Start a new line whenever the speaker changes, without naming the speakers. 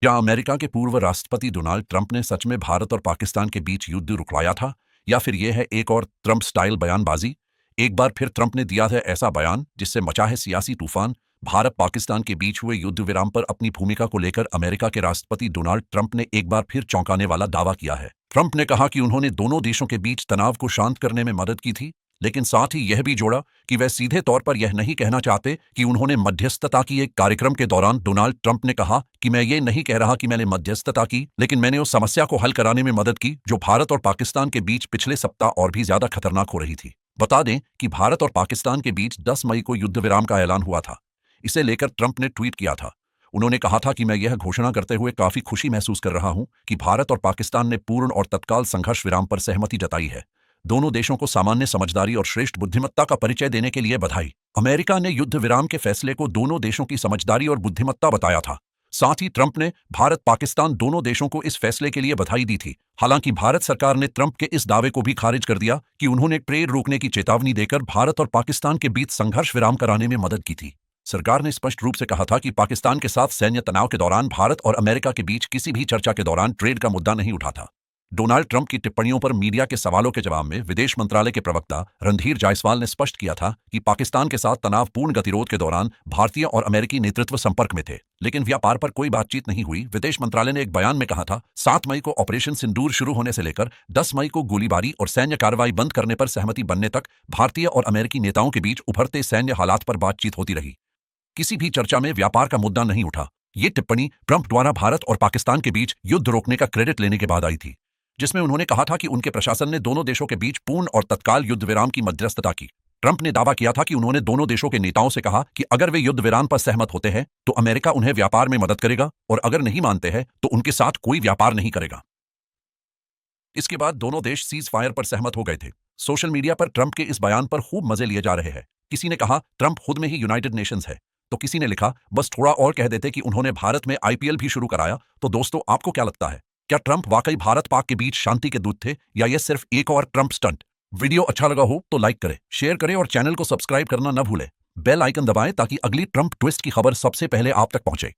क्या अमेरिका के पूर्व राष्ट्रपति डोनाल्ड ट्रंप ने सच में भारत और पाकिस्तान के बीच युद्ध रुकवाया था, या फिर यह है एक और ट्रंप स्टाइल बयानबाजी? एक बार फिर ट्रंप ने दिया है ऐसा बयान जिससे मचा है सियासी तूफान। भारत पाकिस्तान के बीच हुए युद्ध विराम पर अपनी भूमिका को लेकर अमेरिका के राष्ट्रपति डोनाल्ड ट्रंप ने एक बार फिर चौंकाने वाला दावा किया है। ट्रंप ने कहा कि उन्होंने दोनों देशों के बीच तनाव को शांत करने में मदद की थी, लेकिन साथ ही यह भी जोड़ा कि वह सीधे तौर पर यह नहीं कहना चाहते कि उन्होंने मध्यस्थता की। एक कार्यक्रम के दौरान डोनाल्ड ट्रंप ने कहा कि मैं ये नहीं कह रहा कि मैंने मध्यस्थता की, लेकिन मैंने उस समस्या को हल कराने में मदद की जो भारत और पाकिस्तान के बीच पिछले सप्ताह और भी ज्यादा खतरनाक हो रही थी। बता दें कि भारत और पाकिस्तान के बीच 10 मई को युद्ध विराम का ऐलान हुआ था। इसे लेकर ट्रंप ने ट्वीट किया था। उन्होंने कहा था कि मैं यह घोषणा करते हुए काफी खुशी महसूस कर रहा हूं कि भारत और पाकिस्तान ने पूर्ण और तत्काल संघर्ष विराम पर सहमति जताई है। दोनों देशों को सामान्य समझदारी और श्रेष्ठ बुद्धिमत्ता का परिचय देने के लिए बधाई। अमेरिका ने युद्ध विराम के फैसले को दोनों देशों की समझदारी और बुद्धिमत्ता बताया था। साथ ही ट्रंप ने भारत पाकिस्तान दोनों देशों को इस फैसले के लिए बधाई दी थी। हालांकि भारत सरकार ने ट्रंप के इस दावे को भी खारिज कर दिया कि उन्होंने ट्रेड रोकने की चेतावनी देकर भारत और पाकिस्तान के बीच संघर्ष विराम कराने में मदद की थी। सरकार ने स्पष्ट रूप से कहा था कि पाकिस्तान के साथ सैन्य तनाव के दौरान भारत और अमेरिका के बीच किसी भी चर्चा के दौरान ट्रेड का मुद्दा नहीं उठा था। डोनाल्ड ट्रंप की टिप्पणियों पर मीडिया के सवालों के जवाब में विदेश मंत्रालय के प्रवक्ता रणधीर जायसवाल ने स्पष्ट किया था कि पाकिस्तान के साथ तनावपूर्ण गतिरोध के दौरान भारतीय और अमेरिकी नेतृत्व संपर्क में थे, लेकिन व्यापार पर कोई बातचीत नहीं हुई। विदेश मंत्रालय ने एक बयान में कहा था, 7 मई को ऑपरेशन सिंदूर शुरू होने से लेकर 10 मई को गोलीबारी और सैन्य कार्रवाई बंद करने पर सहमति बनने तक भारतीय और अमेरिकी नेताओं के बीच उभरते सैन्य हालात पर बातचीत होती रही। किसी भी चर्चा में व्यापार का मुद्दा नहीं उठा। ये टिप्पणी ट्रंप द्वारा भारत और पाकिस्तान के बीच युद्ध रोकने का क्रेडिट लेने के बाद आई थी, जिसमें उन्होंने कहा था कि उनके प्रशासन ने दोनों देशों के बीच पूर्ण और तत्काल युद्ध विराम की मध्यस्थता की। ट्रंप ने दावा किया था कि उन्होंने दोनों देशों के नेताओं से कहा कि अगर वे युद्ध विराम पर सहमत होते हैं तो अमेरिका उन्हें व्यापार में मदद करेगा, और अगर नहीं मानते हैं तो उनके साथ कोई व्यापार नहीं करेगा। इसके बाद दोनों देश सीज फायर पर सहमत हो गए थे। सोशल मीडिया पर ट्रंप के इस बयान पर खूब मजे लिए जा रहे हैं। किसी ने कहा ट्रंप खुद में ही यूनाइटेड नेशंस है, तो किसी ने लिखा बस थोड़ा और कह देते कि उन्होंने भारत में आईपीएल भी शुरू कराया। तो दोस्तों, आपको क्या लगता है? क्या ट्रंप वाकई भारत पाक के बीच शांति के दूत थे, या यह सिर्फ एक और ट्रंप स्टंट? वीडियो अच्छा लगा हो तो लाइक करें, शेयर करें और चैनल को सब्सक्राइब करना न भूलें। बेल आइकन दबाएं ताकि अगली ट्रंप ट्विस्ट की खबर सबसे पहले आप तक पहुंचे।